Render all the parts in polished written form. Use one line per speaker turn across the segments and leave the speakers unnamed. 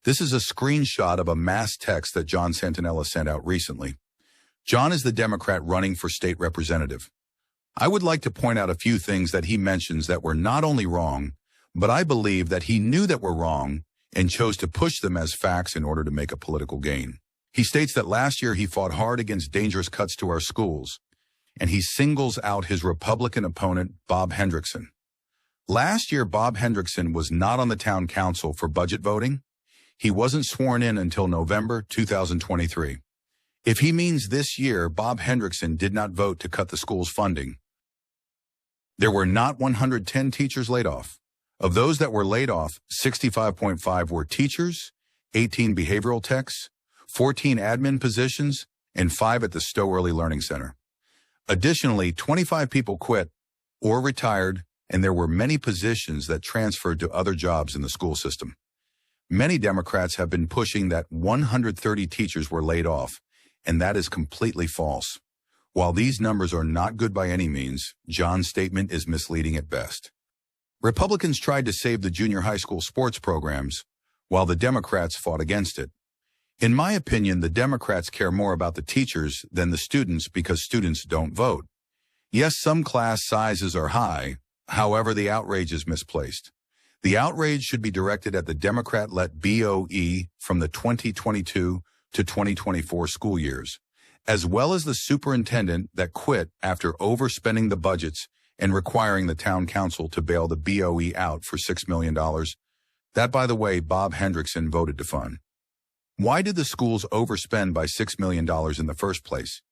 This is a screenshot of a mass text that John Santanella sent out recently. John is the Democrat running for state representative. I would like to point out a few things that he mentions that were not only wrong, but I believe that he knew that were wrong and chose to push them as facts in order to make a political gain. He states that last year he fought hard against dangerous cuts to our schools, and he singles out his Republican opponent, Bob Hendrickson. Last year, Bob Hendrickson was not on the town council for budget voting. He wasn't sworn in until November 2023. If he means this year Bob Hendrickson did not vote to cut the school's funding, there were not 110 teachers laid off. Of those that were laid off, 65.5 were teachers, 18 behavioral techs, 14 admin positions, and 5 at the Stowe Early Learning Center. Additionally, 25 people quit or retired, and there were many positions that transferred to other jobs in the school system. Many Democrats have been pushing that 130 teachers were laid off, and that is completely false. While these numbers are not good by any means, John's statement is misleading at best. Republicans tried to save the junior high school sports programs, while the Democrats fought against it. In my opinion, the Democrats care more about the teachers than the students because students don't vote. Yes, some class sizes are high, however, the outrage is misplaced. The outrage should be directed at the Democrat-led BOE from the 2022 to 2024 school years, as well as the superintendent that quit after overspending the budgets and requiring the town council to bail the BOE out for $6 million. That, by the way, Bob Hendrickson voted to fund. Why did the schools overspend by $6 million in the first place?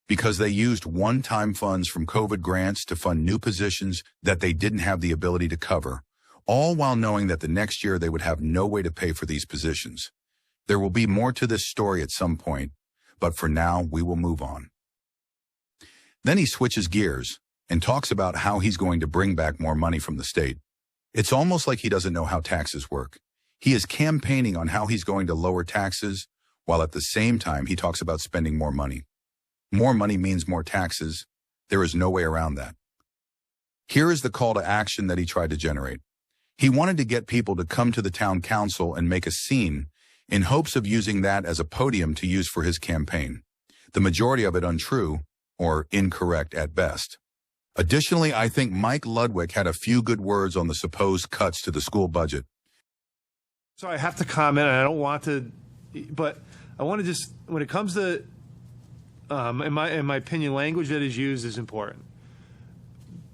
Because they used one-time funds from COVID grants to fund new positions that they didn't have the ability to cover, all while knowing that the next year they would have no way to pay for these positions. There will be more to this story at some point, but for now, we will move on. Then he switches gears and talks about how he's going to bring back more money from the state. It's almost like he doesn't know how taxes work. He is campaigning on how he's going to lower taxes, while at the same time he talks about spending more money. More money means more taxes. There is no way around that. Here is the call to action that he tried to generate. He wanted to get people to come to the town council and make a scene in hopes of using that as a podium to use for his campaign. The majority of it untrue or incorrect at best. Additionally, I think Mike Ludwig had a few good words on the supposed cuts to the school budget.
So I have to comment, and I don't want to, but I want to just, when it comes to, in my opinion, language that is used is important.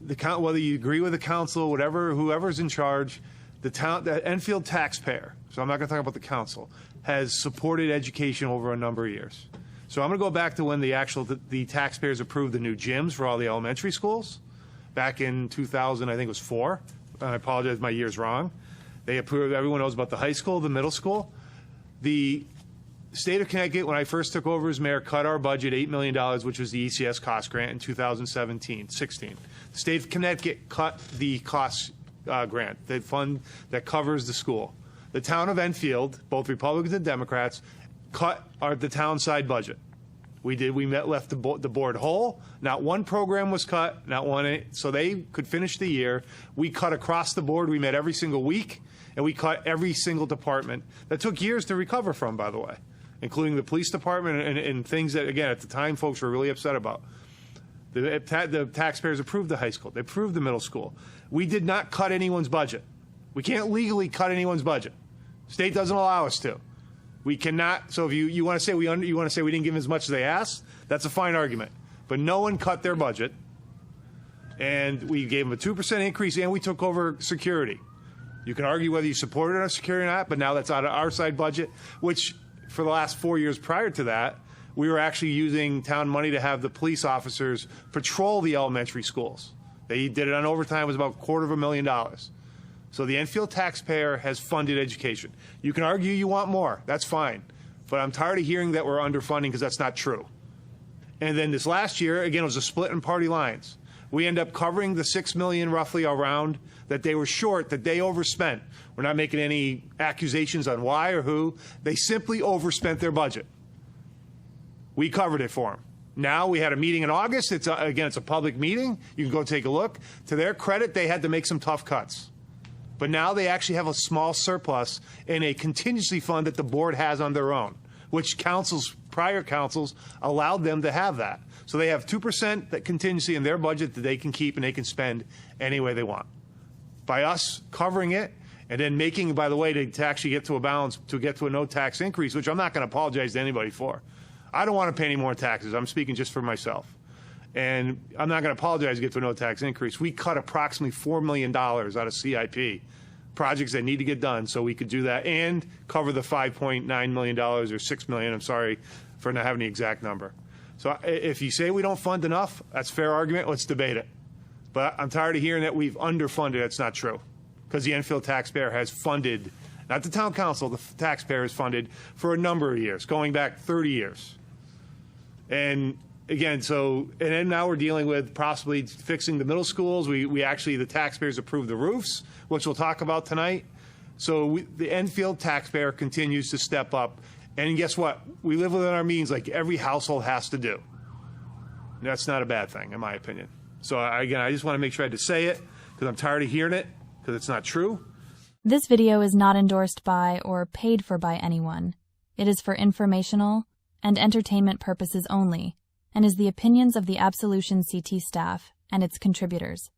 Whether you agree with the council, whoever's in charge, the Enfield taxpayer, so I'm not going to talk about the council, has supported education over a number of years. So I'm going to go back to when the taxpayers approved the new gyms for all the elementary schools back in 2000, I think it was 4. I apologize, my year's wrong. They approved, everyone knows about the high school, the middle school. The state of Connecticut, when I first took over as mayor, cut our budget $8 million, which was the ECS cost grant in 2016. The state of Connecticut cut the cost grant, the fund that covers the school. The town of Enfield, both Republicans and Democrats, cut the town side budget. We left the board whole. Not one program was cut, not one, so they could finish the year. We cut across the board. We met every single week, and we cut every single department. That took years to recover from, by the way, including the police department and things that, again, at the time, folks were really upset about. The taxpayers approved the high school. They approved the middle school. We did not cut anyone's budget. We can't legally cut anyone's budget. State doesn't allow us to. We cannot. So if you want to say we didn't give them as much as they asked, that's a fine argument. But no one cut their budget, and we gave them a 2% increase, and we took over security. You can argue whether you supported our security or not, but now that's out of our side budget, which for the last 4 years prior to that, we were actually using town money to have the police officers patrol the elementary schools. They did it on overtime. It was about $250,000. So the Enfield taxpayer has funded education. You can argue you want more. That's fine. But I'm tired of hearing that we're underfunding because that's not true. And then this last year, again, it was a split in party lines. We end up covering the $6 million roughly around that they were short, that they overspent. We're not making any accusations on why or who. They simply overspent their budget. We covered it for them. Now we had a meeting in August. It's a public meeting. You can go take a look. To their credit, they had to make some tough cuts. But now they actually have a small surplus in a contingency fund that the board has on their own, which prior councils allowed them to have that. So they have 2% that contingency in their budget that they can keep and they can spend any way they want. By us covering it and then making, by the way, to actually get to a balance, to get to a no tax increase, which I'm not going to apologize to anybody for. I don't want to pay any more taxes. I'm speaking just for myself. And I'm not going to apologize to get to a no tax increase. We cut approximately $4 million out of CIP, projects that need to get done, so we could do that and cover the $5.9 million or $6 million. I'm sorry for not having the exact number. So if you say we don't fund enough, that's a fair argument. Let's debate it. But I'm tired of hearing that we've underfunded. That's not true, because the Enfield taxpayer has funded, not the town council, the taxpayer has funded for a number of years, going back 30 years. And again, and then now we're dealing with possibly fixing the middle schools. We actually, the taxpayers approved the roofs, which we'll talk about tonight. So the Enfield taxpayer continues to step up. And guess what? We live within our means like every household has to do. That's not a bad thing, in my opinion. So again, I just want to make sure I had to say it, because I'm tired of hearing it, because it's not true.
This video is not endorsed by or paid for by anyone. It is for informational and entertainment purposes only, and is the opinions of the Absolution CT staff and its contributors.